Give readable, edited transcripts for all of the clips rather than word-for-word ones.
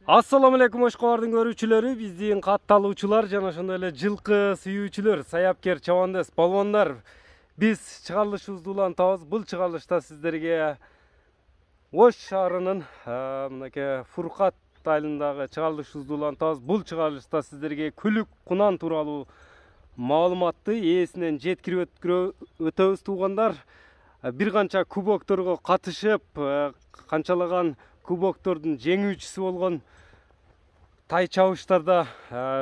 Assalamu alaikum Oşkoğardın görүүчүлөрү, биздин катталуучулар жана ошондой эле жылкы сүйүүчүлөр, саяпкер, чабандес, балбандар. Биз чыгарылышыбызды улантабыз. Бул чыгарылышта сиздерге Ош шаарынын мынакей Фуркат айылындагы чыгарылышыбызды улантабыз. Бул чыгарылышта сиздерге күлүк кунан тууралуу маалыматты ээсинен жеткирип өтөбүз туугандар. Бир канча кубокторго катышып, канчалаган кубоктордун жеңүүчүсү болгон тай чабыштарда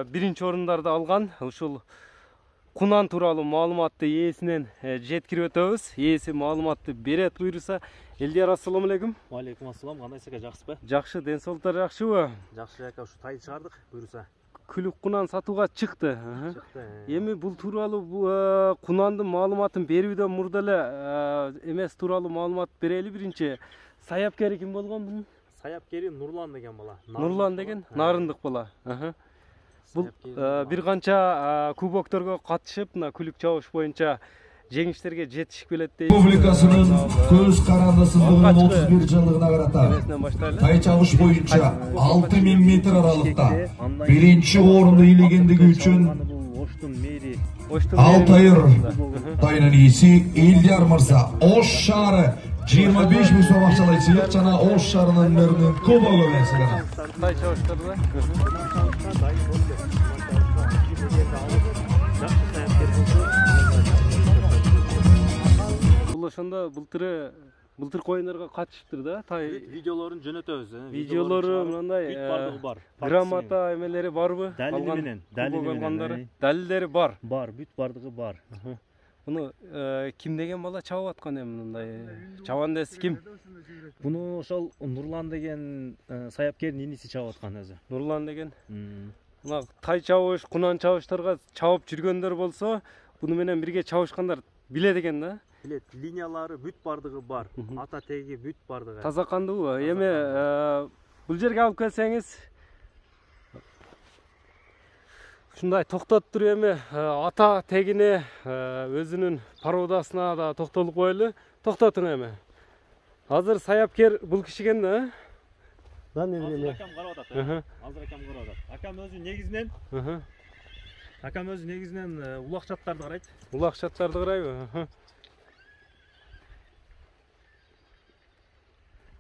биринчи орундарда алган. Ушул кунан тууралуу маалыматты ээсинен жеткирип өтөбүз. Ээси маалыматты берет буйруса. Элдияр, ассаламу алейкум. Алейкум ассалам. Кандайсыз ака, жакшысызбы? Жакшы, ден соолуктар жакшыбы? Жакшы ака, ушу тайды чыгардык буйруса. Күлүк кунан сатууга чыкты. Чыкты. Эми бул тууралуу кунандын маалыматын берүүдөн мурда эле эмес тууралуу маалымат берели. Биринчи саяпкери ким болгон бунун? Саяпкери Нурлан деген бала. Нурлан деген нарындык бала. Бул бир канча кубокторго катышып, мына күлүк чабыш боюнча жеңиштерге жетишип келет дейт. Республикасынын көз карандысыздыгынын 31 жылдыгына карата тай чабыш боюнча 6000 метр аралыкта биринчи орунду ээлегендиги үчүн Алтайыр тайынын ээси Элдияр мырза Ош шаары 25 миң сом акчалай сыйлык жана Ош шаарынын мэринин кубогу менен сыйланат. Тай чабыштарда бул ошондо былтыр коюндарга катышыптыр да, тай видеолорун жөнөтөбүз. видеолору мындай бүт бардыгы бар. грамота эмелери барбы? Далили Далилдери бар. Бар, бүт бардыгы бар. Буну ким деген бала чабып аткан эми мындай? Чабандес ким? Буну ошол Нурлан деген саяпкердин иниси чабып аткан өзү. Нурлан деген. Мына тай чабыш, кунан чабыштарга чабып жүргөндөр болсо, буну менен бирге чабышкандар билет экен да. Билет, линиялары бүт бардыгы бар. Ата теги бүт бардыгы. Таза кандуу. Эми бул жерге алып келсеңиз, ушундай токтотуп туруп эми ата тегине өзүнүн пародасына да токтолуп коелу. Токтотуң эми. Азыр саяпкер бул киши экен да. Азыр акам карап атат. Акам өзү негизинен улакчаттарды карайт. Улакчаттарды карайбы?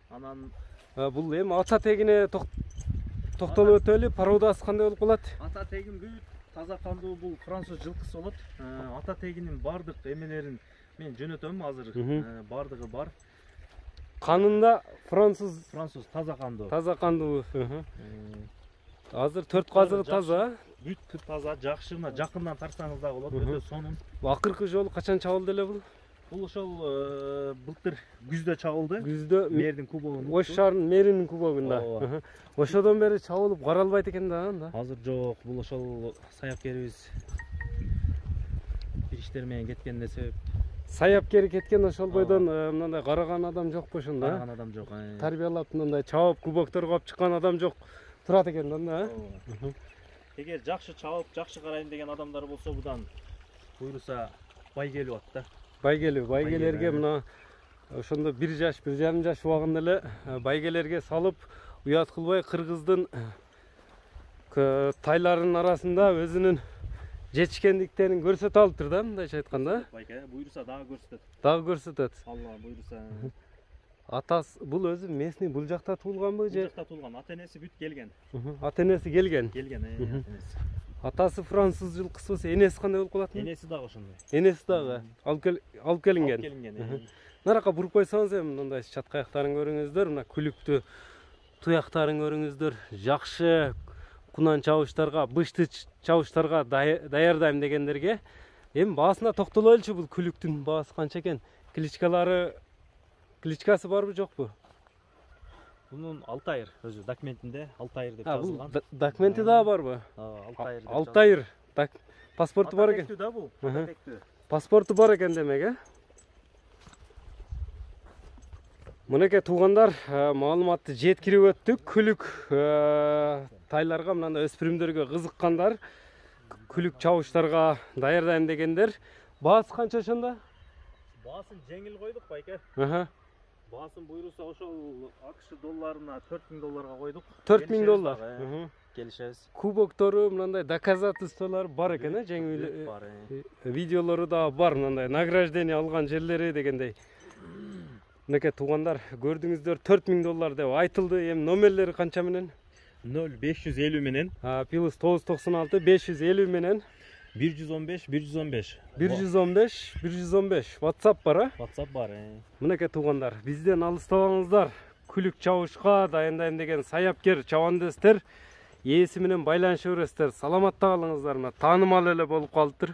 Анан бул эми ата тегине токтолуп өтөлү. Пародасы кандай болуп калат? Ата тегин бүт таза кандуу бул француз жылкысы болот. Ата тегинин бардык эмелерин мен жөнөтөм азыр. Бардыгы бар. Канында француз таза кандуу. Таза кандуу. Азыр 4 казыгы таза. Бүт таза, жакшы, мына жакындан тарсаңыз да болот. Өтө сонун. Акыркы жолу качан чабылды эле бул? Бул ошол былтыр күздө чабылды. Күздө мэрдин кубогунда. Ош шаарынын мэринин кубогунда. Ошодон бери чабылып каралбайт экен да анда. Азыр жок, бул ошол саяпкерибиз бир иштер менен кеткенде себеп. Саяпкери кеткен ошол бойдон мындай караган адам жокпу ошондо? Караган адам жок. Тарбиялап мындай чабып кубокторго алып чыккан адам жок. Турат экен да. Эгер жакшы чабып, жакшы карайм деген адамдар болсо будан буйруса бай келип атты. Байгелерге мына ошондо 1 жаш, 1,5 жаш убагында эле байгелерге салып, уят кылбай кыргыздын тайларынын арасында өзүнүн жетишкендиктерин көрсөтө алыптыр да, мындайча айтканда. Байке буйруса дагы көрсөтөт. Дагы көрсөтөт. Алла буйруса. Атасы бул өзү местный бул жакта туулганбы же? Бул жакта туулган. Ата-энеси бүт келген. Ата-энеси келген. Ата-энеси. Атасы француз жылкысы болсо, энеси кандай болуп калат? Энеси дагы ошондой. Энеси дагы алып келинген. Нарака буруп койсоңуз эми мындай чаткаяктарын көрүңүздөр, мына күлүктү туяктарын көрүңүздөр. Жакшы кунан чабыштарга, бышты чабыштарга даярдайм дегендерге эми баасына токтолойлучу. Бул күлүктүн баасы канча экен? Кличкасы барбы жокпу? Бунун Алтайыр өзү документинде Алтайыр деп жазылган. Документи дагы барбы? Алтайыр деп. Алтайыр. Паспорту бар экен. Да бул. Паспорту бар экен демек, Мынакей туугандар, маалыматты жеткирип өттүк. Күлүк тайларга, мындай өспүрүмдөргө кызыккандар, күлүк чабыштарга даярдайм дегендер. Баасы канча ошондо? Баасын жеңил койдук байке. Басым буйруса ошол акш долларына 4000 долларга койдук. 4000 доллар. Келишебиз. Кубоктору мындай доказательстволор бар экен, жеңүү бар. видеолору да бар, мындай награждение алган жерлери дегендей. Мынакей туугандар, көрдүңүздөр 4000 доллар деп айтылды. Эми номерлери канча менен? 0550 менен. Плюс 996 550 менен 115 115. 115 115 WhatsApp бар, WhatsApp бар. Мынакей туугандар, бизден алыстабаңыздар. Күлүк чабышка дайындайм деген саяпкер чабандестер ээси менен байланышып бересиздер. Саламатта калыңыздар, таанымал эле болуп калыптыр.